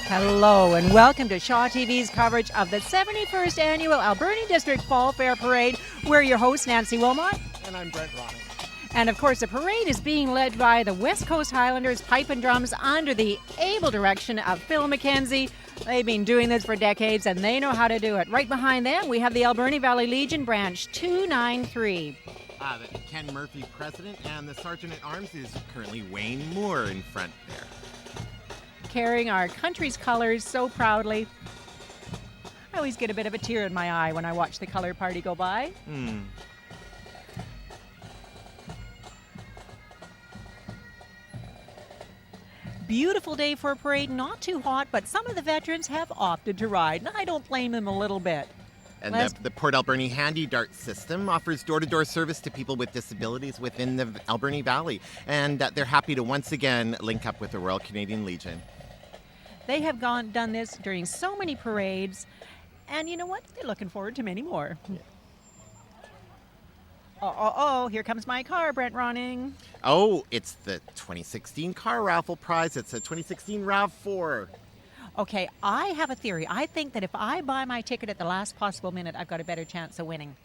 Hello and welcome to Shaw TV's coverage of the 71st Annual Alberni District Fall Fair Parade. We're your hosts, Nancy Wilmot. And I'm Brent Ronning. And of course, the parade is being led by the West Coast Highlanders Pipe and Drums under the able direction of Phil McKenzie. They've been doing this for decades and they know how to do it. Right behind them, we have the Alberni Valley Legion Branch 293. The Ken Murphy president, and the Sergeant at Arms is currently Wayne Moore in front there. Carrying our country's colors so proudly. I always get a bit of a tear in my eye when I watch the color party go by. Beautiful day for a parade, not too hot, but some of the veterans have opted to ride, and I don't blame them a little bit. And the Port Alberni Handy Dart system offers door-to-door service to people with disabilities within the Alberni Valley, and they're happy to once again link up with the Royal Canadian Legion. They have done this during so many parades, and you know what? They're looking forward to many more. Yeah. Oh, here comes my car, Brent Ronning. Oh, it's the 2016 car raffle prize. It's a 2016 RAV4. Okay, I have a theory. I think that if I buy my ticket at the last possible minute, I've got a better chance of winning.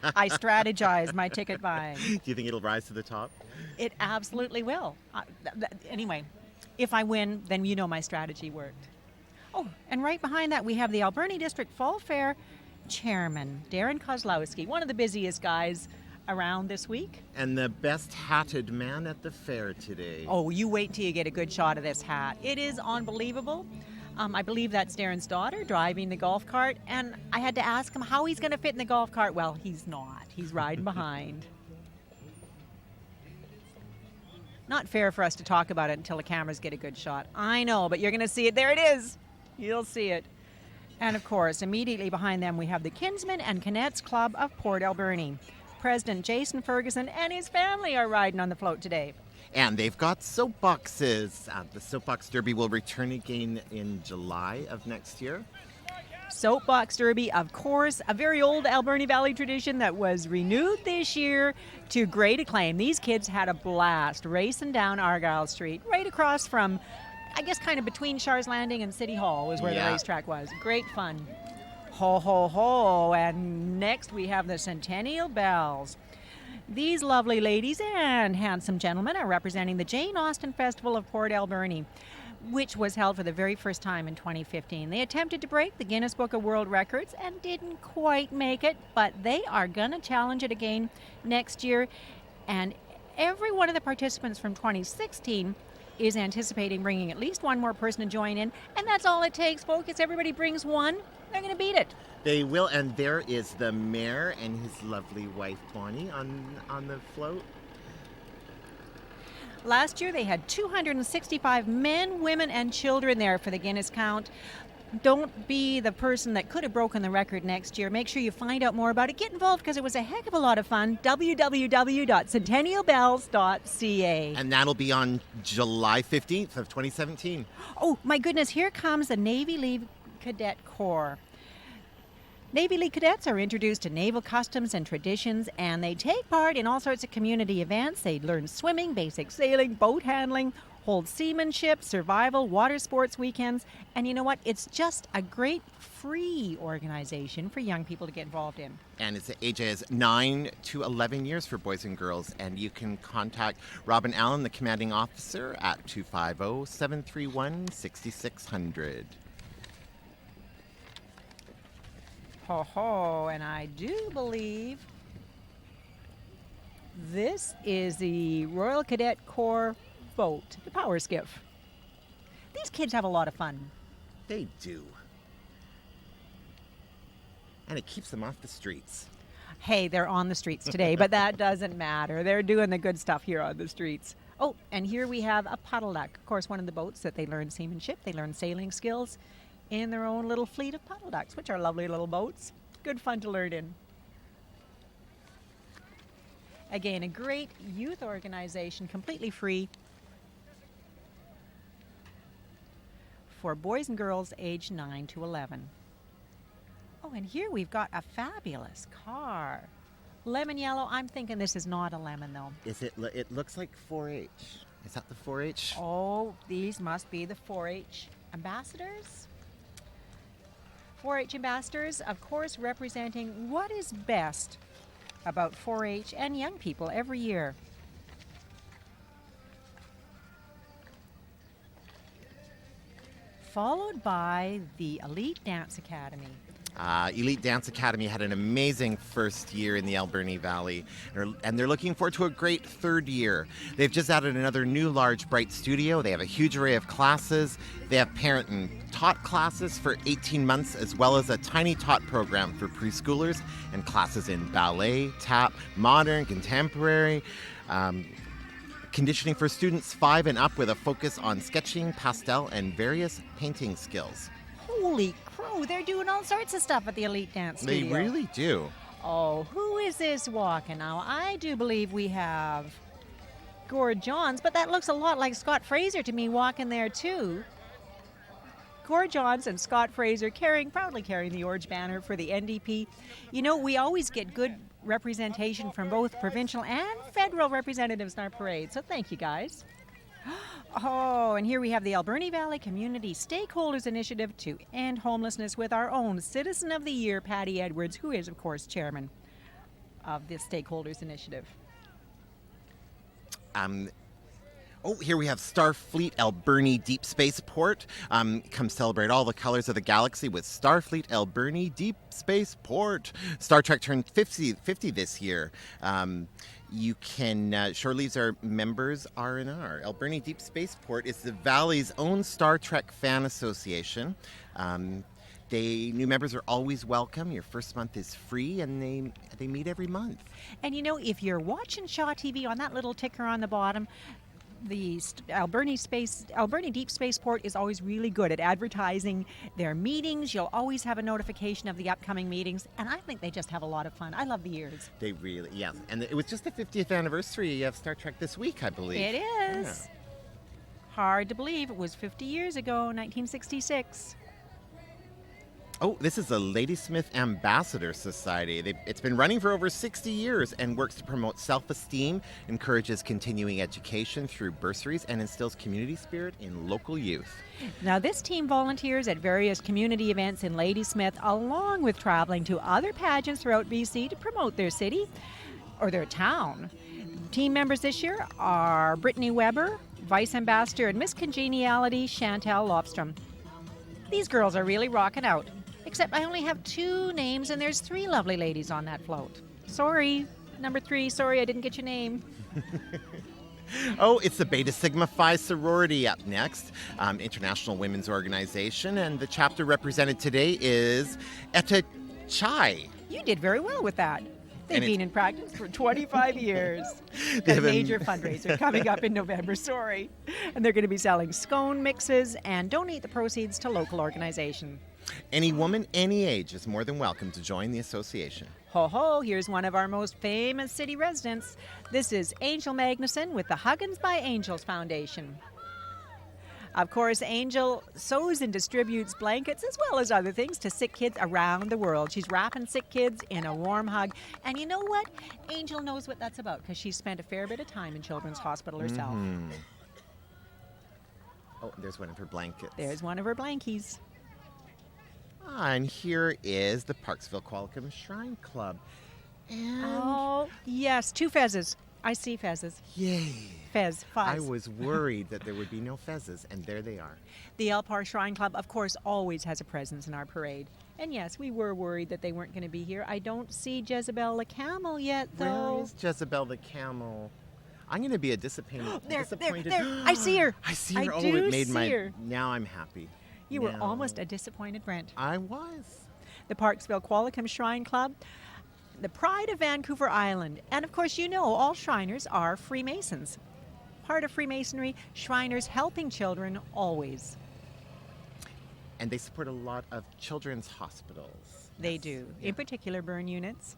I strategize my ticket buying. Do you think it'll rise to the top? It absolutely will. Anyway, if I win, then you know my strategy worked. Oh, and right behind that, we have the Alberni District Fall Fair Chairman, Darren Kozlowski, one of the busiest guys around this week. And the best hatted man at the fair today. Oh, you wait till you get a good shot of this hat. It is unbelievable. I believe that's Darren's daughter driving the golf cart, and I had to ask him how he's going to fit in the golf cart. Well, he's not. He's riding behind. Not fair for us to talk about it until the cameras get a good shot. I know, but you're going to see it. There it is. You'll see it. And of course, immediately behind them, we have the Kinsmen and Cadets Club of Port Alberni. President Jason Ferguson and his family are riding on the float today. And they've got soapboxes. The Soapbox Derby will return again in July of next year. Soapbox Derby, of course, a very old Alberni Valley tradition that was renewed this year to great acclaim. These kids had a blast racing down Argyle Street, right across from, I guess, kind of between Shars Landing and City Hall was where the racetrack was. Great fun. Ho, ho, ho. And next we have the Centennial Bells. These lovely ladies and handsome gentlemen are representing the Jane Austen Festival of Port Alberni, which was held for the very first time in 2015. They attempted to break the Guinness Book of World Records and didn't quite make it, but they are going to challenge it again next year. And every one of the participants from 2016 is anticipating bringing at least one more person to join in, and that's all it takes, folks. Everybody brings one, they're going to beat it. They will, and there is the mayor and his lovely wife Bonnie on the float. Last year they had 265 men, women, and children there for the Guinness count. Don't be the person that could have broken the record next year. Make sure you find out more about it. Get involved because it was a heck of a lot of fun. www.centennialbells.ca. And that'll be on July 15th of 2017. Oh, my goodness. Here comes the Navy League Cadet Corps. Navy League cadets are introduced to naval customs and traditions, and they take part in all sorts of community events. They learn swimming, basic sailing, boat handling, hold seamanship, survival, water sports weekends, and you know what? It's just a great free organization for young people to get involved in. And it's ages 9 to 11 years for boys and girls, and you can contact Robin Allen, the commanding officer, at 250-731-6600. Ho ho, and I do believe this is the Royal Cadet Corps boat, the Power Skiff. These kids have a lot of fun. They do. And it keeps them off the streets. Hey, they're on the streets today, but that doesn't matter. They're doing the good stuff here on the streets. Oh, and here we have a puddle duck. Of course, one of the boats that they learn seamanship, they learn sailing skills in their own little fleet of puddle ducks, which are lovely little boats. Good fun to learn in. Again, a great youth organization, completely free for boys and girls aged 9 to 11. Oh, and here we've got a fabulous car. Lemon yellow. I'm thinking this is not a lemon, though. Is it? It looks like 4-H. Is that the 4-H? Oh, these must be the 4-H ambassadors. 4-H ambassadors, of course, representing what is best about 4-H and young people every year. Followed by the Elite Dance Academy. Elite Dance Academy had an amazing first year in the Alberni Valley, and they're looking forward to a great third year. They've just added another new large, bright studio. They have a huge array of classes. They have parent and taught classes for 18 months, as well as a tiny taught program for preschoolers and classes in ballet, tap, modern, contemporary, conditioning for students 5 and up with a focus on sketching, pastel, and various painting skills. Holy crow, they're doing all sorts of stuff at the Elite Dance Studio. They really do. Oh, who is this walking now? I do believe we have Gord Johns, but that looks a lot like Scott Fraser to me walking there too. Gord Johns and Scott Fraser proudly carrying the orange banner for the NDP. You know, we always get good representation from both provincial and federal representatives in our parade, so thank you guys. Oh, and here we have the Alberni Valley Community Stakeholders Initiative to End Homelessness with our own Citizen of the Year, Patty Edwards, who is, of course, chairman of this Stakeholders Initiative. Here we have Starfleet Alberni Deep Spaceport. Come celebrate all the colors of the galaxy with Starfleet Alberni Deep Spaceport. Star Trek turned 50 this year. You can, Shore Leaves are members R&R. Alberni Deep Spaceport is the Valley's own Star Trek fan association. New members are always welcome. Your first month is free, and they meet every month. And you know, if you're watching Shaw TV on that little ticker on the bottom, the Alberni Deep Spaceport is always really good at advertising their meetings. You'll always have a notification of the upcoming meetings, and I think they just have a lot of fun. I love the years. They really, yes. And it was just the 50th anniversary of Star Trek this week, I believe. It is. Yeah. Hard to believe it was 50 years ago, 1966. Oh, this is the Ladysmith Ambassador Society. It's been running for over 60 years and works to promote self-esteem, encourages continuing education through bursaries, and instills community spirit in local youth. Now, this team volunteers at various community events in Ladysmith, along with traveling to other pageants throughout BC to promote their city or their town. Team members this year are Brittany Weber, Vice Ambassador, and Miss Congeniality, Chantal Lobstrom. These girls are really rocking out. Except I only have 2 names, and there's 3 lovely ladies on that float. Sorry, number 3, sorry I didn't get your name. Oh, it's the Beta Sigma Phi sorority up next, International Women's Organization, and the chapter represented today is Eta Chai. You did very well with that. They've been in practice for 25 years. A major fundraiser coming up in November, sorry. And they're going to be selling scone mixes and donate the proceeds to local organization. Any woman, any age is more than welcome to join the association. Ho ho, here's one of our most famous city residents. This is Angel Magnuson with the Huggins by Angels Foundation. Of course, Angel sews and distributes blankets as well as other things to sick kids around the world. She's wrapping sick kids in a warm hug. And you know what? Angel knows what that's about because she's spent a fair bit of time in Children's Hospital herself. Mm-hmm. Oh, there's one of her blankets. There's one of her blankies. And here is the Parksville Qualicum Shrine Club. And oh, yes, 2 fezzes. I see fezzes. Yay. Fez, fuzz. I was worried that there would be no fezzes, and there they are. The El Par Shrine Club, of course, always has a presence in our parade. And yes, we were worried that they weren't going to be here. I don't see Jezebel the Camel yet, though. Where is Jezebel the Camel? I'm going to be disappointed. There. I see her. I see her. It made her. Now I'm happy. You were almost a disappointed Brent. I was. The Parksville Qualicum Shrine Club, the pride of Vancouver Island. And of course, you know all Shriners are Freemasons. Part of Freemasonry, Shriners helping children always. And they support a lot of children's hospitals. They do, in particular burn units.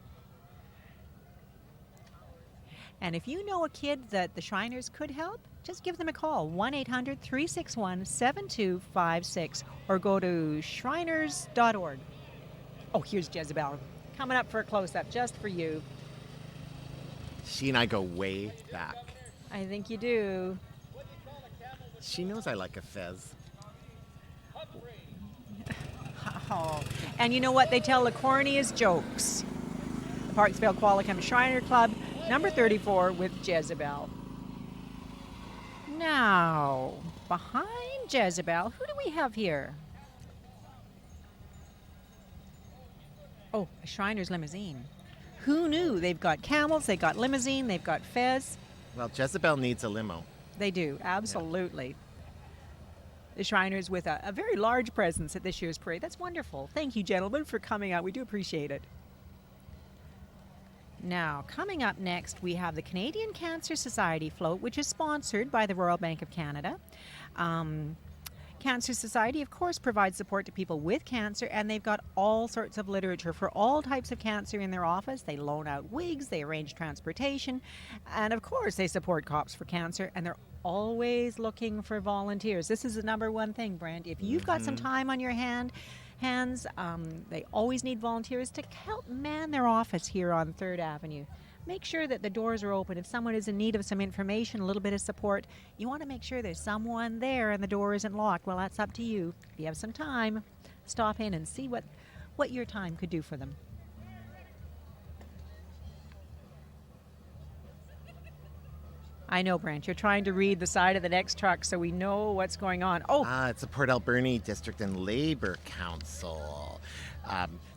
And if you know a kid that the Shriners could help, just give them a call, 1-800-361-7256, or go to shriners.org. Oh, here's Jezebel, coming up for a close-up just for you. She and I go way back. I think you do. She knows I like a fez. Oh, and you know what? They tell the corniest jokes. The Parksville Qualicum Shriner Club, number 34 with Jezebel. Now, behind Jezebel, who do we have here? Oh, a Shriner's limousine. Who knew? They've got camels, they've got limousine, they've got fez. Well, Jezebel needs a limo. They do, absolutely. The Shriners with a very large presence at this year's parade. That's wonderful. Thank you, gentlemen, for coming out. We do appreciate it. Now, coming up next, we have the Canadian Cancer Society float, which is sponsored by the Royal Bank of Canada. Cancer Society, of course, provides support to people with cancer, and they've got all sorts of literature for all types of cancer in their office. They loan out wigs, they arrange transportation, and of course, they support Cops for Cancer, and they're always looking for volunteers. This is the number one thing, Brent. If you've got some time on your hands, they always need volunteers to help man their office here on 3rd Avenue. Make sure that the doors are open. If someone is in need of some information, a little bit of support, you want to make sure there's someone there and the door isn't locked. Well, that's up to you. If you have some time, stop in and see what your time could do for them. I know, Brent, you're trying to read the side of the next truck so we know what's going on. Oh, it's the Port Alberni District and Labor Council.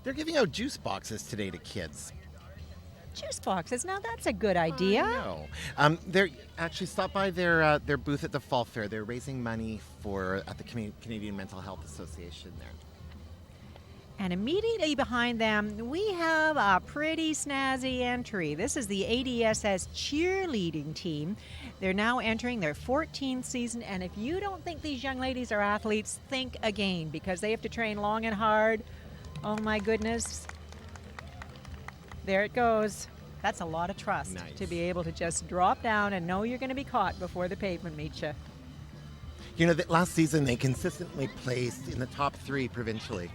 They're giving out juice boxes today to kids. juice boxes. Now that's a good idea. I know. They're actually stopped by their booth at the Fall Fair. They're raising money at the Canadian Mental Health Association there. And immediately behind them, we have a pretty snazzy entry. This is the ADSS cheerleading team. They're now entering their 14th season, and if you don't think these young ladies are athletes, think again, because they have to train long and hard. Oh my goodness. There it goes. That's a lot of trust to be able to just drop down and know you're going to be caught before the pavement meets you. You know, that last season they consistently placed in the top 3 provincially.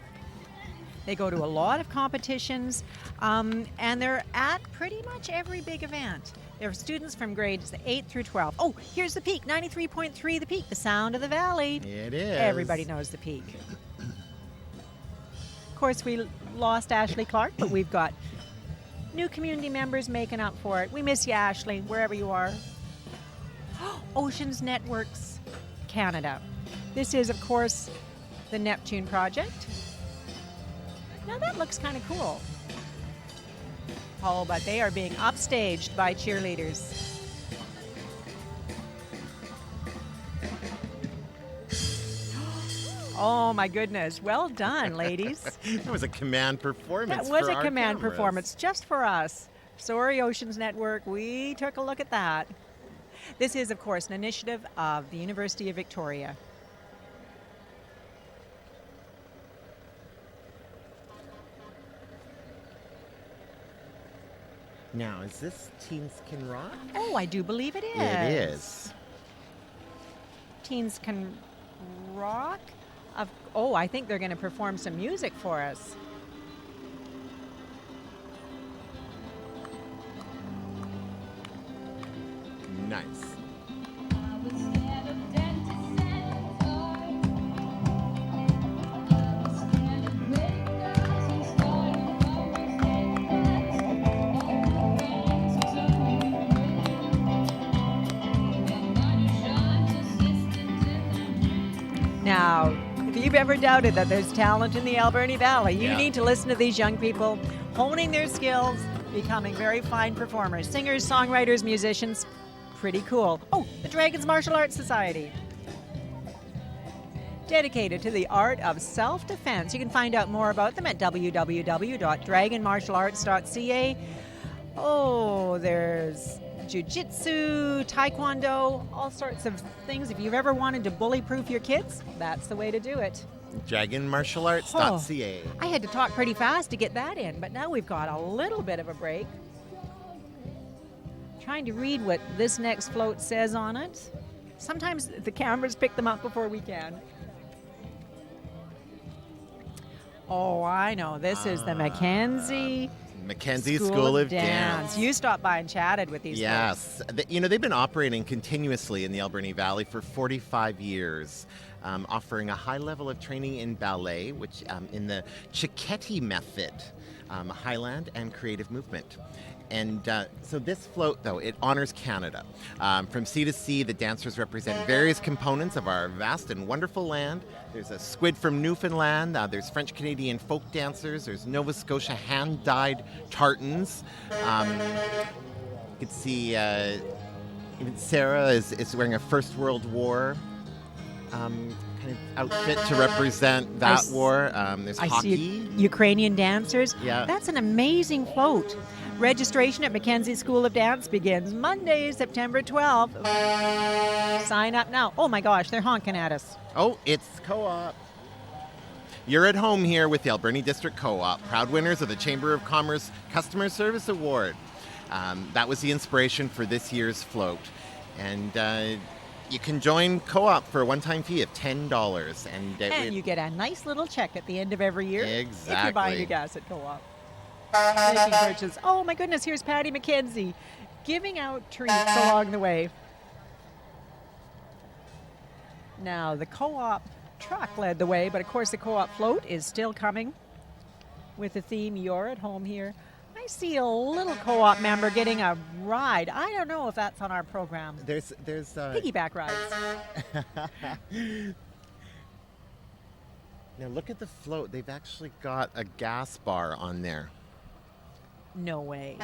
They go to a lot of competitions, and they're at pretty much every big event. They're students from grades 8 through 12. Oh, here's the Peak, 93.3 The Peak, the sound of the valley. It is. Everybody knows the Peak. Of course, we lost Ashley Clark, but we've got new community members making up for it. We miss you, Ashley, wherever you are. Oceans Networks Canada. This is, of course, the Neptune Project. Now that looks kind of cool. Oh, but they are being upstaged by cheerleaders. Oh my goodness. Well done, ladies. That was a command performance. That was a command performance just for us. Sorry, Oceans Network. We took a look at that. This is, of course, an initiative of the University of Victoria. Now, is this Teens Can Rock? Oh, I do believe it is. It is. Teens Can Rock? Oh, I think they're going to perform some music for us. Nice. Now, if you've ever doubted that there's talent in the Alberni Valley, you need to listen to these young people honing their skills, becoming very fine performers, singers, songwriters, musicians. Pretty cool. Oh, the Dragons Martial Arts Society. Dedicated to the art of self-defense. You can find out more about them at www.dragonmartialarts.ca. Oh, there's jiu-jitsu, taekwondo, all sorts of things. If you've ever wanted to bully-proof your kids, that's the way to do it. Dragonmartialarts.ca. I had to talk pretty fast to get that in, but now we've got a little bit of a break. Trying to read what this next float says on it. Sometimes the cameras pick them up before we can. Oh, I know. This is the Mackenzie School of Dance. You stopped by and chatted with these folks. Yes. You know, they've been operating continuously in the Alberni Valley for 45 years. offering a high level of training in ballet, which in the Cicchetti method, Highland and creative movement. And so this float, though, it honors Canada. From sea to sea, the dancers represent various components of our vast and wonderful land. There's a squid from Newfoundland. There's French-Canadian folk dancers. There's Nova Scotia hand-dyed tartans. You can see even Sarah is wearing a First World War kind of outfit to represent that war. There's I hockey. see Ukrainian dancers. Yeah. That's an amazing float. Registration at Mackenzie School of Dance begins Monday, September 12th. Sign up now. Oh my gosh, they're honking at us. Oh, it's Co-op. You're at home here with the Alberni District Co-op, proud winners of the Chamber of Commerce Customer Service Award. That was the inspiration for this year's float. And you can join Co-op for a one-time fee of $10. And you get a nice little check at the end of every year. Exactly. If you're buying your gas at Co-op. Making purchases. Oh my goodness, here's Patty McKenzie giving out treats along the way. Now, the Co-op truck led the way, but of course the Co-op float is still coming with the theme, You're at Home Here. I see a little Co-op member getting a ride. I don't know if that's on our program. There's Piggyback rides. Now look at the float. They've actually got a gas bar on there. No way.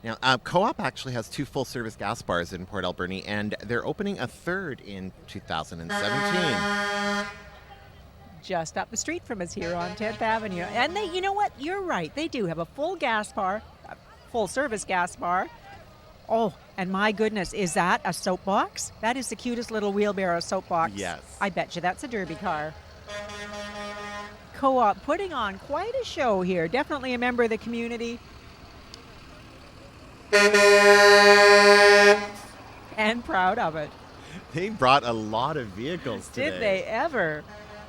Now, Co-op actually has 2 full-service gas bars in Port Alberni, and they're opening a third in 2017. Just up the street from us here on 10th Avenue. And they, you know what? You're right. They do have a full gas bar, a full-service gas bar. Oh, and my goodness, is that a soapbox? That is the cutest little wheelbarrow soapbox. Yes. I bet you that's a derby car. Co-op putting on quite a show here. Definitely a member of the community. And proud of it. They brought a lot of vehicles today. Did they ever?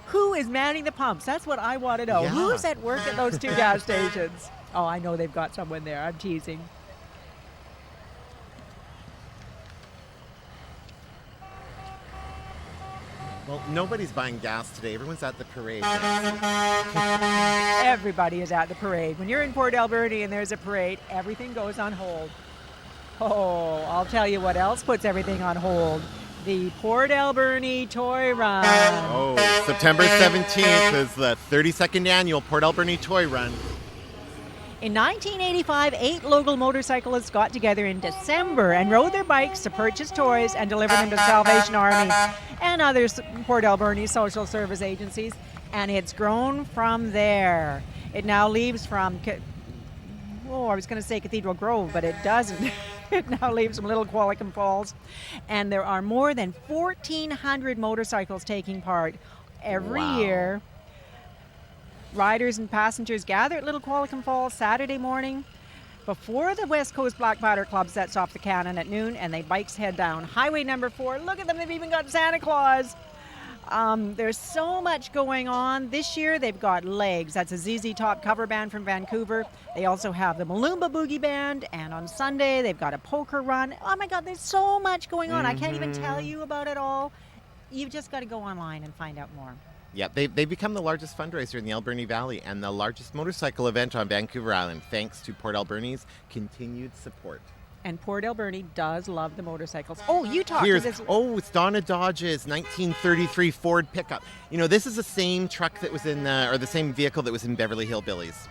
Who is manning the pumps? That's what I want to know. Yeah. Who's at work at those 2 gas stations? Oh, I know they've got someone there. I'm teasing. Well, nobody's buying gas today. Everyone's at the parade. Everybody is at the parade. When you're in Port Alberni and there's a parade, everything goes on hold. Oh, I'll tell you what else puts everything on hold. The Port Alberni Toy Run. Oh, September 17th is the 32nd annual Port Alberni Toy Run. In 1985, 8 local motorcyclists got together in December and rode their bikes to purchase toys and deliver them to the Salvation Army and other Port Alberni social service agencies. And it's grown from there. It now leaves from, I was going to say Cathedral Grove, but it doesn't. It now leaves from Little Qualicum Falls. And there are more than 1,400 motorcycles taking part every year. Riders and passengers gather at Little Qualicum Falls Saturday morning before the West Coast Black Powder Club sets off the cannon at noon, and they bikes head down Highway number 4. Look at them, they've even got Santa Claus. There's so much going on. This year they've got Legs. That's a ZZ Top cover band from Vancouver. They also have the Malumba Boogie Band, and on Sunday they've got a poker run. Oh my God, there's so much going on. I can't even tell you about it all. You've just got to go online and find out more. Yeah, they've become the largest fundraiser in the Alberni Valley and the largest motorcycle event on Vancouver Island, thanks to Port Alberni's continued support. And Port Alberni does love the motorcycles. Oh, you talked Here's, to this. it's Donna Dodge's 1933 Ford pickup. You know, this is the same truck that was in, or the same vehicle that was in Beverly Hillbillies.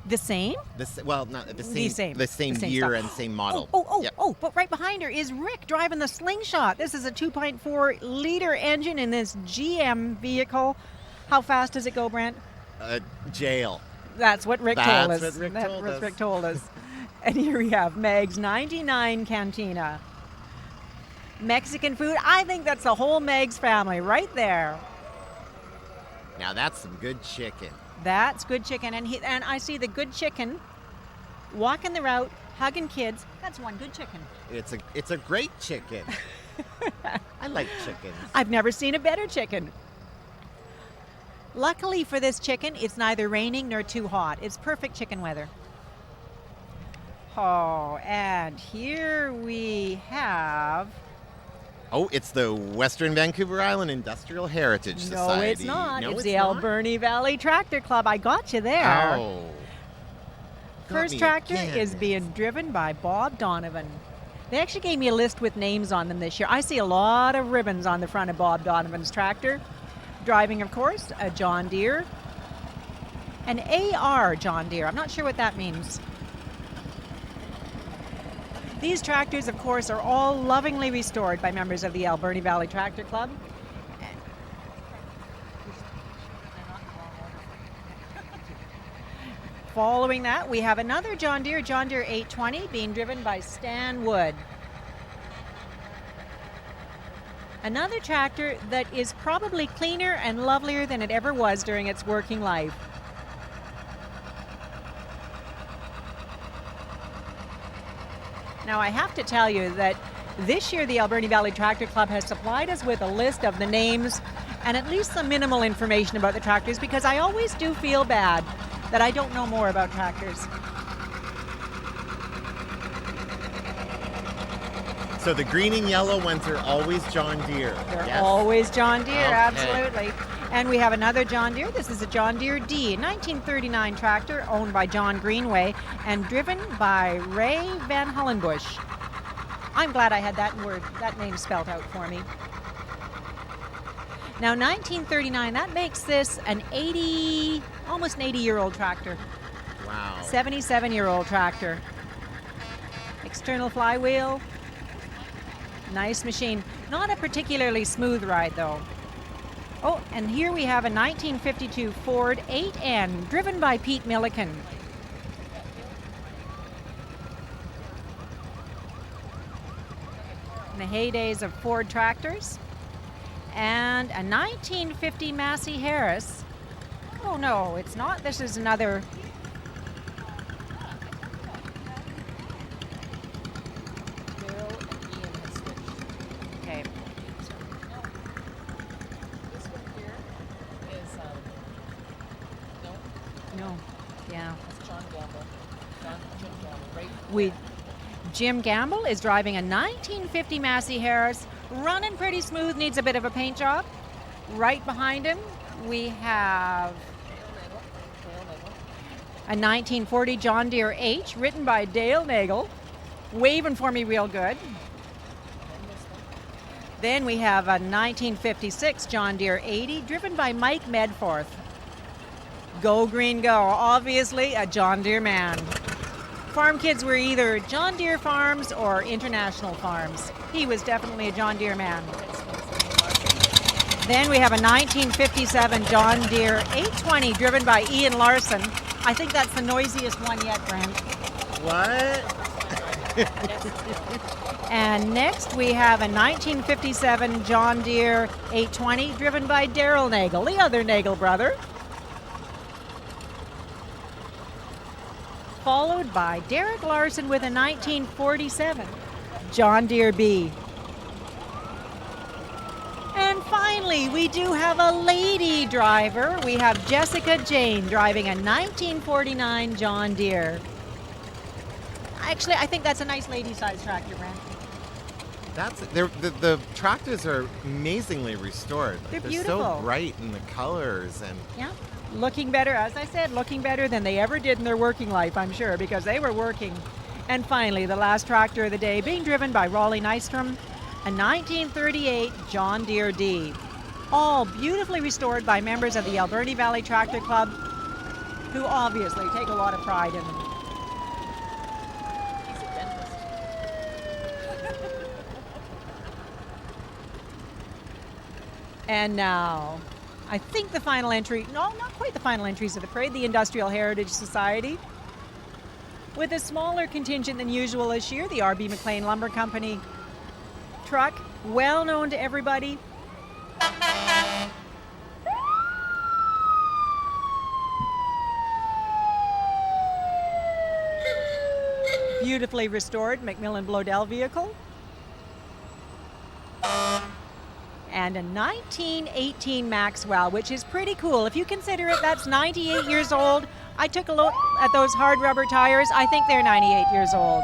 The same? Not the same. The same year stuff. and same model. Yep. But right behind her is Rick driving the Slingshot. This is a 2.4 liter engine in this GM vehicle. How fast does it go, Brent? Jail. That's what Rick told us. That's what Rick told us. And here we have Meg's 99 Cantina. Mexican food. I think that's the whole Meg's family right there. Now that's some good chicken. That's good chicken. And I see the good chicken walking the route, hugging kids. That's one good chicken. It's a great chicken. I like chickens. I've never seen a better chicken. Luckily for this chicken, it's neither raining nor too hot. It's perfect chicken weather. Oh, and here we have Oh, it's the Western Vancouver Island Industrial Heritage Society. No, it's not. No, it's it's the not? Alberni Valley Tractor Club. I got you there. Oh. Got First me tractor again. is being driven by Bob Donovan. They actually gave me a list with names on them this year. I see a lot of ribbons on the front of Bob Donovan's tractor. Driving, of course, a John Deere. An AR John Deere. I'm not sure what that means. These tractors, of course, are all lovingly restored by members of the Alberni Valley Tractor Club. Following that, we have another John Deere 820, being driven by Stan Wood. Another tractor that is probably cleaner and lovelier than it ever was during its working life. Now, I have to tell you that this year the Alberni Valley Tractor Club has supplied us with a list of the names and at least some minimal information about the tractors, because I always do feel bad that I don't know more about tractors. So the green and yellow ones are always John Deere. They're yes? always John Deere, Okay. absolutely. And we have another John Deere. This is a John Deere D, a 1939 tractor owned by John Greenway and driven by Ray Van Hullenbush. I'm glad I had that name spelled out for me. Now, 1939, that makes this almost an 80-year-old tractor. Wow. 77-year-old tractor. External flywheel. Nice machine. Not a particularly smooth ride, though. Oh, and here we have a 1952 Ford 8N, driven by Pete Milliken. In the heydays of Ford tractors. And a 1950 Massey Harris. Oh, no, it's not. This is another. Okay. This one here is, no, No. Yeah. that's John Gamble. Jim Gamble, right? Jim Gamble is driving a 1950 Massey Harris, running pretty smooth, needs a bit of a paint job. Right behind him, we have a 1940 John Deere H, written by Dale Nagel, waving for me real good. Then we have a 1956 John Deere 80, driven by Mike Medforth. Go Green Go, obviously a John Deere man. Farm kids were either John Deere farms or International Farms. He was definitely a John Deere man. Then we have a 1957 John Deere 820 driven by Ian Larson. I think that's the noisiest one yet, Brent. What? And next we have a 1957 John Deere 820 driven by Daryl Nagel, the other Nagel brother. Followed by Derek Larson with a 1947 John Deere B. And finally, we do have a lady driver. We have Jessica Jane driving a 1949 John Deere. Actually, I think that's a nice lady-sized tractor, Brent. The tractors are amazingly restored. They're so beautiful. bright in the colors and Yeah, looking better, as I said, looking better than they ever did in their working life, I'm sure, because they were working. And finally, the last tractor of the day, being driven by Raleigh Nystrom, a 1938 John Deere D. All beautifully restored by members of the Alberni Valley Tractor Club, who obviously take a lot of pride in them. He's a dentist. And now, I think the final entry, no, not quite the final entries of the parade, the Industrial Heritage Society. With a smaller contingent than usual this year, the R.B. McLean Lumber Company truck, well known to everybody. Beautifully restored Macmillan Blodell vehicle. And a 1918 Maxwell, which is pretty cool. If you consider it, that's 98 years old. I took a look at those hard rubber tires. I think they're 98 years old.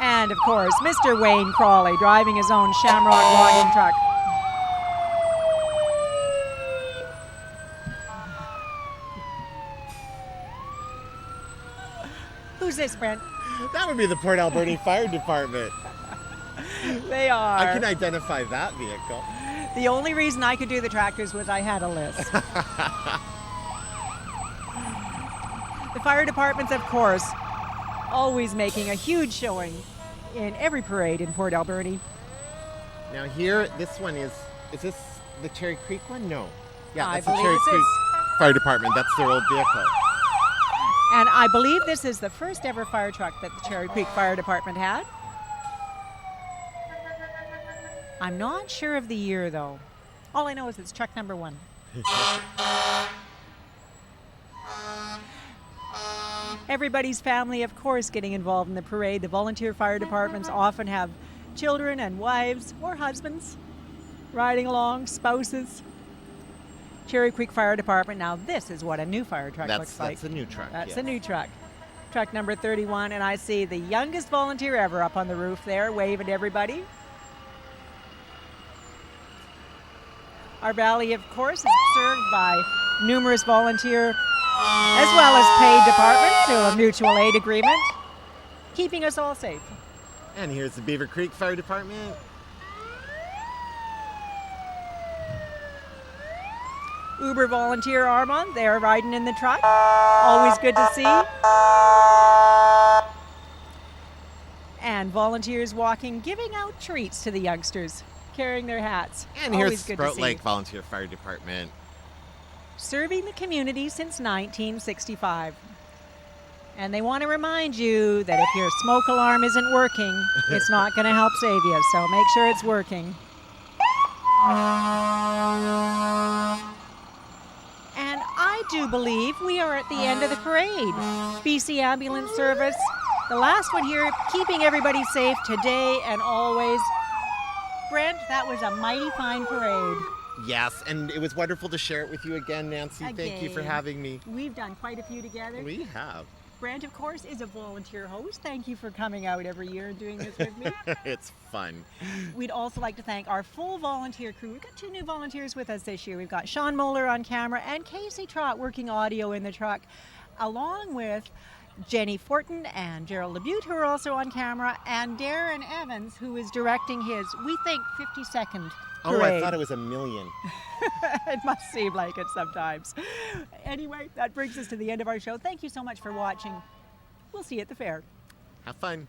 And of course, Mr. Wayne Crawley driving his own Shamrock logging truck. Who's this, Brent? That would be the Port Alberni Fire Department. They are. I can identify that vehicle. The only reason I could do the tractors was I had a list. The fire departments, of course, always making a huge showing in every parade in Port Alberni. Now here, this one is this the Cherry Creek one? No. Yeah, I that's the believe Cherry this Creek is. Fire Department. That's their old vehicle. And I believe this is the first ever fire truck that the Cherry Creek Fire Department had. I'm not sure of the year, though. All I know is it's truck number 1. Everybody's family, of course, getting involved in the parade. The volunteer fire departments often have children and wives or husbands riding along, spouses. Cherry Creek Fire Department. Now, this is what a new fire truck looks like. That's a new truck. That's yes. a new truck. Truck number 31, and I see the youngest volunteer ever up on the roof there, waving at everybody. Our valley, of course, is served by numerous volunteer as well as paid departments through a mutual aid agreement, keeping us all safe. And here's the Beaver Creek Fire Department. Uber volunteer Armand, they're riding in the truck. Always good to see. And volunteers walking, giving out treats to the youngsters, carrying their hats. And Always here's good to Sprout see. Lake Volunteer Fire Department. Serving the community since 1965. And they want to remind you that if your smoke alarm isn't working, it's not going to help save you. So make sure it's working. And I do believe we are at the end of the parade. BC Ambulance Service, the last one here, keeping everybody safe today and always. Brent, that was a mighty fine parade. Yes, and it was wonderful to share it with you again, Nancy. Thank you for Again. having me. We've done quite a few together. We have. Brent, of course, is a volunteer host. Thank you for coming out every year and doing this with me. It's fun. We'd also like to thank our full volunteer crew. We've got 2 new volunteers with us this year. We've got Sean Moeller on camera and Casey Trott working audio in the truck, along with Jenny Fortin and Gerald Labute, who are also on camera, and Darren Evans, who is directing his, we think, 52nd Oh, parade. I thought it was 1 million. It must seem like it sometimes. Anyway, that brings us to the end of our show. Thank you so much for watching. We'll see you at the fair. Have fun.